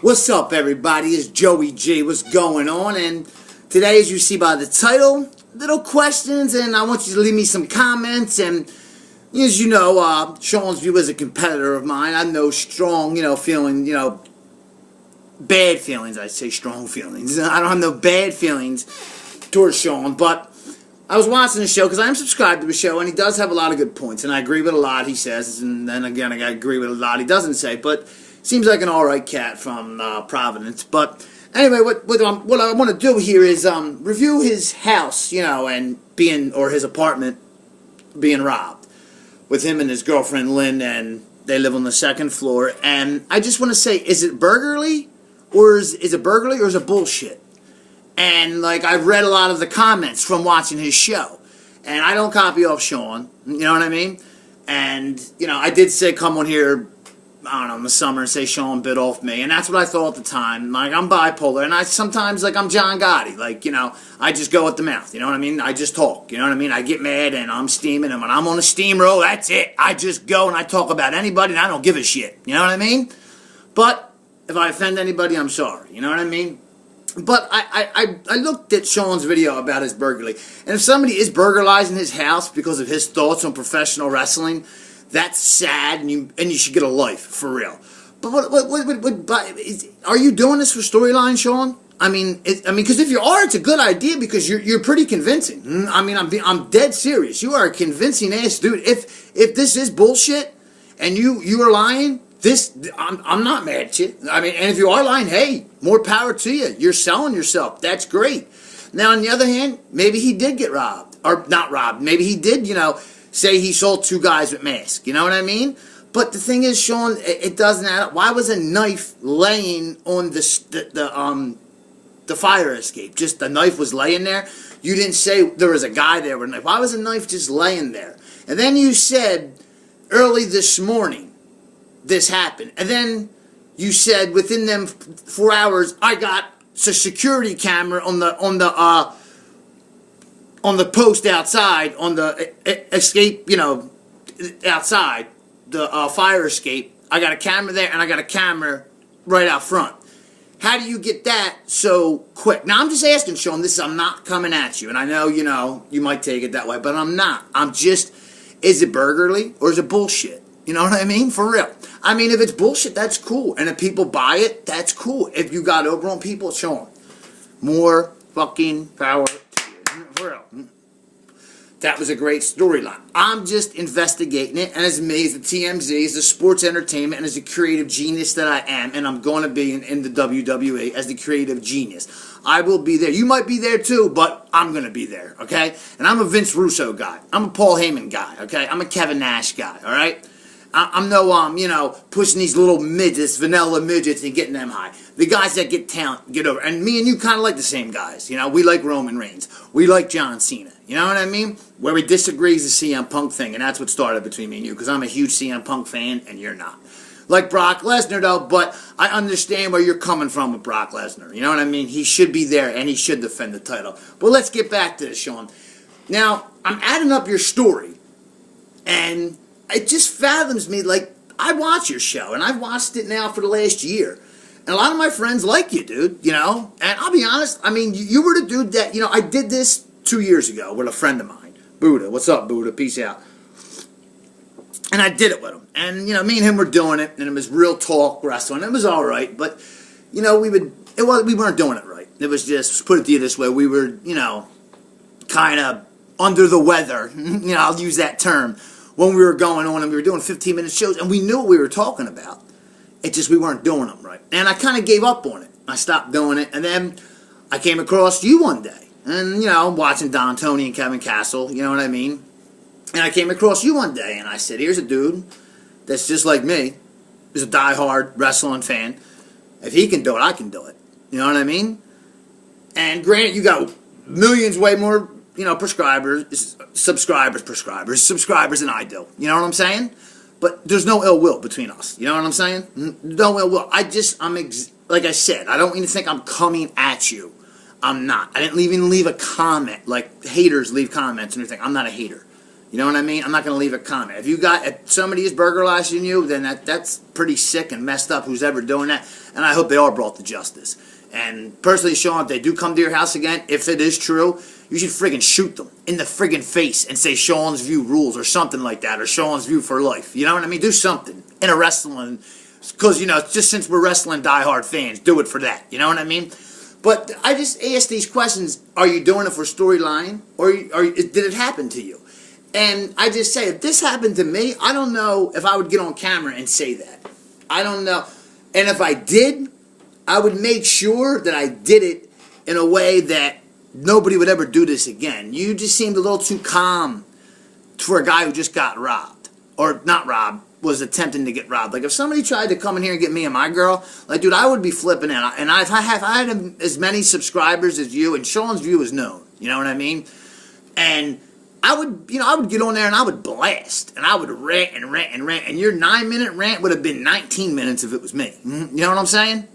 What's up, everybody? It's Joey G. What's going on? And today, as you see by the title, little questions, and I want you to leave me some comments. And as you know, Seanzview is a competitor of mine. I have no strong, feeling, bad feelings. I say strong feelings. I don't have no bad feelings towards Sean, but I was watching the show because I am subscribed to the show, and he does have a lot of good points, and I agree with a lot he says, and then again, I agree with a lot he doesn't say, but seems like an alright cat from Providence. But anyway, what I want to do here is review his house, and his apartment being robbed with him and his girlfriend Lynn, and they live on the second floor. And I just want to say, is it burglary or is it burglary or is it bullshit? And I've read a lot of the comments from watching his show, and I don't copy off Sean, you know what I mean? And I did say come on here, I don't know, in the summer and say Sean bit off me, and that's what I thought at the time. I'm bipolar, and I sometimes, I'm John Gotti, I just go at the mouth, you know what I mean? I just talk, you know what I mean? I get mad, and I'm steaming, and when I'm on a steamroll, that's it. I just go, and I talk about anybody, and I don't give a shit, you know what I mean? But if I offend anybody, I'm sorry, you know what I mean? But I looked at Sean's video about his burglary, and if somebody is burglarizing his house because of his thoughts on professional wrestling, that's sad, and you should get a life, for real. But are you doing this for storyline, Sean? I mean, because if you are, it's a good idea because you're pretty convincing. I'm dead serious. You are a convincing ass dude. If this is bullshit and you are lying, I'm not mad at you. And if you are lying, hey, more power to you. You're selling yourself. That's great. Now, on the other hand, maybe he did get robbed, or not robbed. Maybe he did, say he saw two guys with masks, you know what I mean? But the thing is, Sean, it doesn't add up. Why was a knife laying on the fire escape? Just the knife was laying there? You didn't say there was a guy there with a knife. Why was a knife just laying there? And then you said early this morning this happened. And then you said within them 4 hours, I got a security camera on the post outside, on the escape, outside, the fire escape. I got a camera there, and I got a camera right out front. How do you get that so quick? Now, I'm just asking, Sean, I'm not coming at you, and I know, you might take it that way, but I'm not. Is it burglary, or is it bullshit? You know what I mean? For real. If it's bullshit, that's cool, and if people buy it, that's cool. If you got over on people, Sean, more fucking power. That was a great storyline. I'm just investigating it, and as me, as the TMZ, as the sports entertainment, and as the creative genius that I am, and I'm going to be in the WWE as the creative genius. I will be there. You might be there too, but I'm going to be there, okay? And I'm a Vince Russo guy. I'm a Paul Heyman guy, okay? I'm a Kevin Nash guy, all right? I'm no, pushing these little midgets, vanilla midgets, and getting them high. The guys that get talent, get over. And me and you kind of like the same guys, We like Roman Reigns. We like John Cena. You know what I mean? Where we disagree is the CM Punk thing, and that's what started between me and you, because I'm a huge CM Punk fan, and you're not. Like Brock Lesnar, though, but I understand where you're coming from with Brock Lesnar. You know what I mean? He should be there, and he should defend the title. But let's get back to this, Sean. Now, I'm adding up your story, and it just fathoms me, I watch your show, and I've watched it now for the last year. And a lot of my friends like you, dude, And I'll be honest, you were the dude that, I did this 2 years ago with a friend of mine, Buddha. What's up, Buddha? Peace out. And I did it with him. And, me and him were doing it, and it was real talk wrestling. It was all right, but, we weren't doing it right. It was just, put it to you this way, we were, kind of under the weather. I'll use that term. When we were going on and we were doing 15-minute shows, and we knew what we were talking about. It's just we weren't doing them right. And I kind of gave up on it. I stopped doing it, and then I came across you one day. And, watching Don Tony and Kevin Castle, you know what I mean? And I came across you one day, and I said, here's a dude that's just like me. He's a diehard wrestling fan. If he can do it, I can do it. You know what I mean? And granted, you got millions, way more subscribers than I do. You know what I'm saying? But there's no ill will between us. You know what I'm saying? No ill will. Like I said, I don't even think I'm coming at you. I'm not. I didn't even leave a comment like haters leave comments and everything. I'm not a hater. You know what I mean? I'm not going to leave a comment. If somebody is burglarizing you, then that's pretty sick and messed up, who's ever doing that. And I hope they are brought to justice. And personally, Sean, if they do come to your house again, if it is true, you should friggin' shoot them in the friggin' face and say Seanzview rules or something like that, or Seanzview for life. You know what I mean? Do something in a wrestling, because, you know, just since we're wrestling diehard fans, do it for that. You know what I mean? But I just ask these questions. Are you doing it for storyline, or did it happen to you? And I just say, if this happened to me, I don't know if I would get on camera and say that. I don't know. And if I did, I would make sure that I did it in a way that nobody would ever do this again. You just seemed a little too calm for a guy who just got robbed. Or not robbed, was attempting to get robbed. Like, if somebody tried to come in here and get me and my girl, like, dude, I would be flipping out. And I had as many subscribers as you, and Seanzview is known. You know what I mean? And I would get on there and I would blast. And I would rant and rant and rant. And your 9-minute rant would have been 19 minutes if it was me. You know what I'm saying?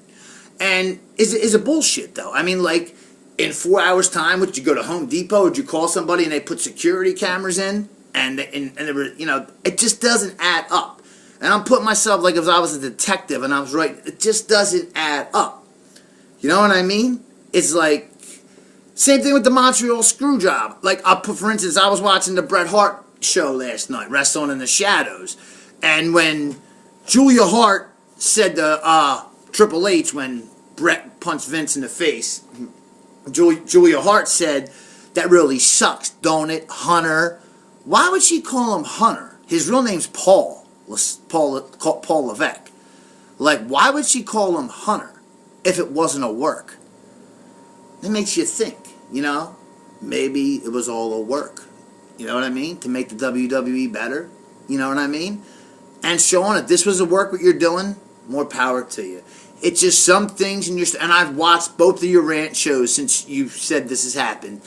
And is a bullshit, though. I mean, like, in 4 hours' time, would you go to Home Depot? Would you call somebody and they put security cameras in? And they were, you know, it just doesn't add up. And I'm putting myself like if I was a detective and I was right. It just doesn't add up. You know what I mean? It's like, same thing with the Montreal screw job. Like, for instance, I was watching the Bret Hart show last night, Wrestling in the Shadows. And when Julia Hart said to Triple H, when Bret punched Vince in the face, Julia Hart said, "That really sucks, don't it, Hunter?" Why would she call him Hunter? His real name's Paul Levesque. Like, why would she call him Hunter if it wasn't a work? It makes you think, you know? Maybe it was all a work. You know what I mean? To make the WWE better. You know what I mean? And Sean, if this was a work what you're doing, more power to you. It's just some things in your... And I've watched both of your rant shows since you said this has happened.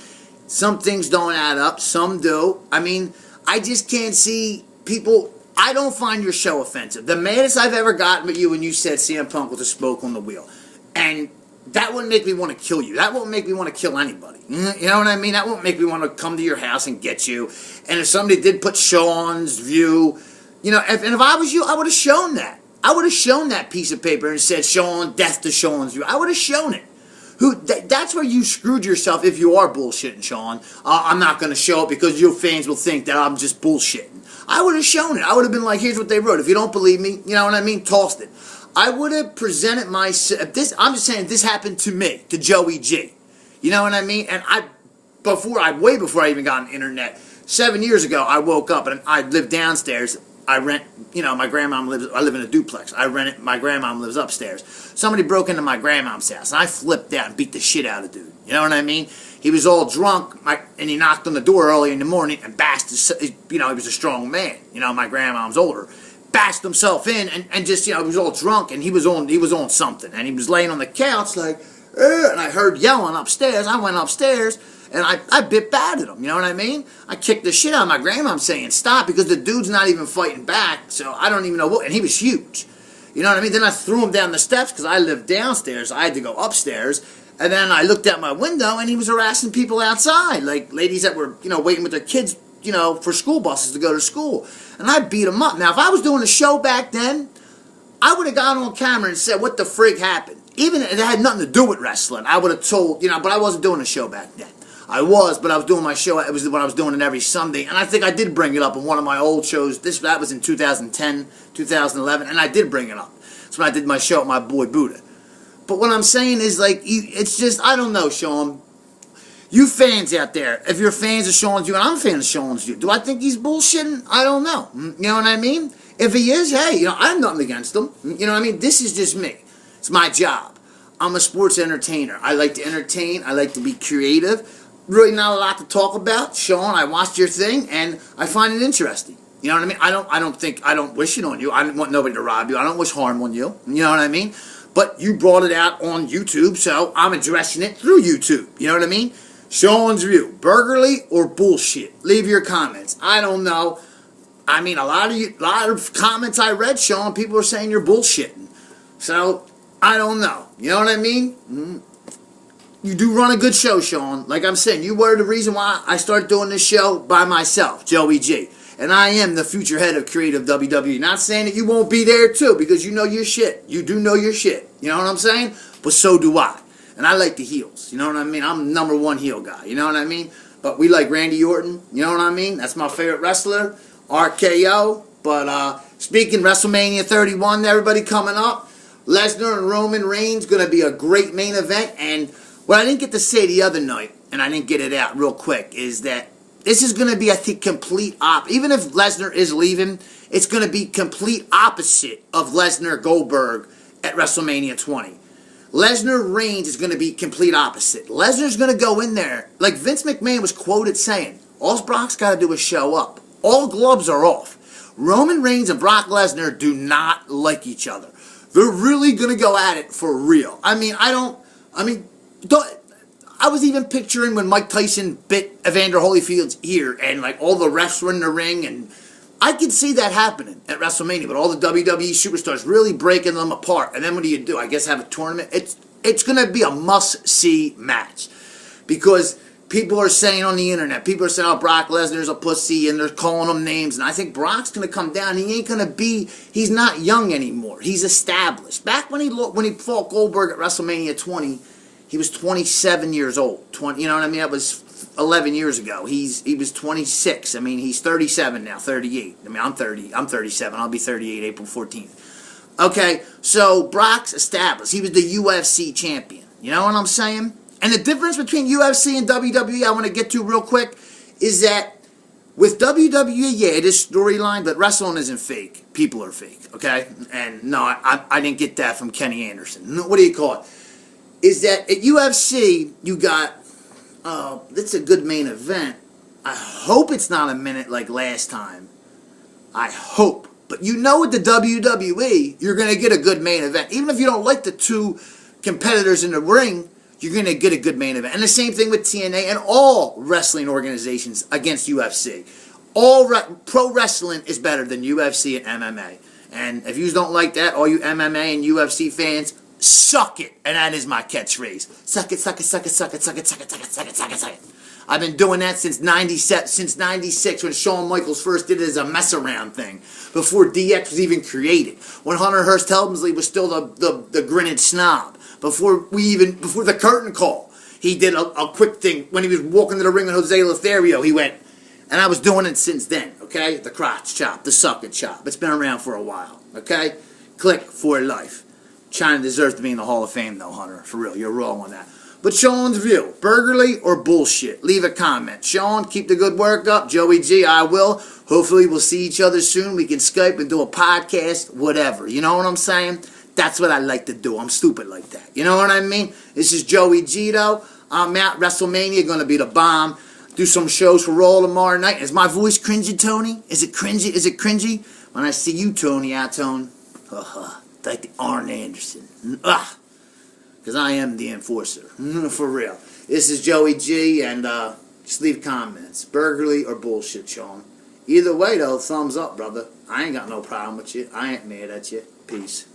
Some things don't add up. Some do. I mean, I just can't see people... I don't find your show offensive. The maddest I've ever gotten with you when you said CM Punk was a spoke on the wheel. And that wouldn't make me want to kill you. That wouldn't make me want to kill anybody. You know what I mean? That wouldn't make me want to come to your house and get you. And if somebody did put Seanzview... You know, if I was you, I would have shown that. I would have shown that piece of paper and said, Sean, death to Seanzview. I would have shown it. That's where you screwed yourself if you are bullshitting, Sean. I'm not going to show it because your fans will think that I'm just bullshitting. I would have shown it. I would have been like, here's what they wrote. If you don't believe me, you know what I mean? Tossed it. I would have presented myself. I'm just saying, this happened to me, to Joey G. You know what I mean? And way before I even got on the internet, 7 years ago, I woke up and I lived downstairs. I rent, you know, I live in a duplex. I rent it, my grandmom lives upstairs. Somebody broke into my grandmom's house, and I flipped out and beat the shit out of the dude. You know what I mean? He was all drunk, and he knocked on the door early in the morning and bashed his, you know, he was a strong man. You know, my grandmom's older. Bashed himself in, and just, you know, he was all drunk, and he was on something. And he was laying on the couch like, and I heard yelling upstairs. I went upstairs. And I bit bad at him, you know what I mean? I kicked the shit out of my grandma saying stop because the dude's not even fighting back, so I don't even know what, and he was huge. You know what I mean? Then I threw him down the steps because I lived downstairs. I had to go upstairs, and then I looked out my window, and he was harassing people outside, like ladies that were, you know, waiting with their kids, you know, for school buses to go to school. And I beat him up. Now, if I was doing a show back then, I would have gone on camera and said, what the frig happened? Even if it had nothing to do with wrestling, I would have told, you know, but I wasn't doing a show back then. I was, but I was doing my show. It was when I was doing it every Sunday, and I think I did bring it up in one of my old shows. That was in 2010, 2011, and I did bring it up. That's when I did my show with my boy Buddha. But what I'm saying is, like, it's just, I don't know, Sean. You fans out there, if you're fans of Seanzview, and I'm a fan of Seanzview, do I think he's bullshitting? I don't know. You know what I mean? If he is, hey, you know, I have nothing against him. You know what I mean? This is just me. It's my job. I'm a sports entertainer. I like to entertain. I like to be creative. Really not a lot to talk about. Sean, I watched your thing, and I find it interesting. You know what I mean? I don't wish it on you. I don't want nobody to rob you. I don't wish harm on you. You know what I mean? But you brought it out on YouTube, so I'm addressing it through YouTube. You know what I mean? Seanzview, burglary or bullshit? Leave your comments. I don't know. I mean, a lot of comments I read, Sean, people are saying you're bullshitting. So, I don't know. You know what I mean? you do run a good show, Sean. Like I'm saying, you were the reason why I started doing this show by myself, Joey G. And I am the future head of creative WWE. Not saying that you won't be there too, because you know your shit. You do know your shit. You know what I'm saying? But so do I. And I like the heels. You know what I mean? I'm the #1 heel guy. You know what I mean? But we like Randy Orton. You know what I mean? That's my favorite wrestler. RKO. But speaking WrestleMania 31, everybody coming up. Lesnar and Roman Reigns going to be a great main event. And what I didn't get to say the other night, and I didn't get it out real quick, is that this is going to be, I think, complete even if Lesnar is leaving, it's going to be complete opposite of Lesnar Goldberg at WrestleMania 20. Lesnar Reigns is going to be complete opposite. Lesnar's going to go in there, like Vince McMahon was quoted saying, all Brock's got to do is show up. All gloves are off. Roman Reigns and Brock Lesnar do not like each other. They're really going to go at it for real. I was even picturing when Mike Tyson bit Evander Holyfield's ear and like all the refs were in the ring, and I could see that happening at WrestleMania, but all the WWE superstars really breaking them apart. And then what do? I guess have a tournament? It's going to be a must-see match because people are saying on the internet, people are saying, oh, Brock Lesnar's a pussy, and they're calling him names, and I think Brock's going to come down. He's not young anymore. He's established. Back when he fought Goldberg at WrestleMania 20, he was 27 years old. You know what I mean? That was 11 years ago. He was 26. I mean, he's 37 now, 38. I mean, I'm 37. I'll be 38 April 14th. Okay, so Brock's established. He was the UFC champion. You know what I'm saying? And the difference between UFC and WWE I want to get to real quick is that with WWE, yeah, it is storyline, but wrestling isn't fake. People are fake, okay? And no, I didn't get that from Kenny Anderson. What do you call it? Is that at UFC, you got, it's a good main event. I hope it's not a minute like last time. I hope. But you know with the WWE, you're going to get a good main event. Even if you don't like the two competitors in the ring, you're going to get a good main event. And the same thing with TNA and all wrestling organizations against UFC. Pro wrestling is better than UFC and MMA. And if you don't like that, all you MMA and UFC fans, suck it. And that is my catchphrase. Suck it, suck it, suck it, suck it, suck it, suck it, suck it, suck it, suck it, suck it. I've been doing that since 96 when Shawn Michaels first did it as a mess around thing. Before DX was even created. When Hunter Hearst Helmsley was still the grinning snob. Before the curtain call, he did a quick thing. When he was walking to the ring with Jose Lothario, he went, and I was doing it since then, okay? The crotch chop, the suck it chop. It's been around for a while, okay? Click for life. China deserves to be in the Hall of Fame, though, Hunter. For real, you're wrong on that. But Sean's view, burglary or bullshit? Leave a comment. Sean, keep the good work up. Joey G, I will. Hopefully we'll see each other soon. We can Skype and do a podcast, whatever. You know what I'm saying? That's what I like to do. I'm stupid like that. You know what I mean? This is Joey G, though. I'm out. WrestleMania, going to be the bomb. Do some shows for Raw tomorrow night. Is my voice cringy, Tony? Is it cringy? Is it cringy? When I see you, Tony, Tone. Like the Arn Anderson. Because I am the enforcer. For real. This is Joey G, and just leave comments. Burglary or bullshit, Sean. Either way, though, thumbs up, brother. I ain't got no problem with you. I ain't mad at you. Peace.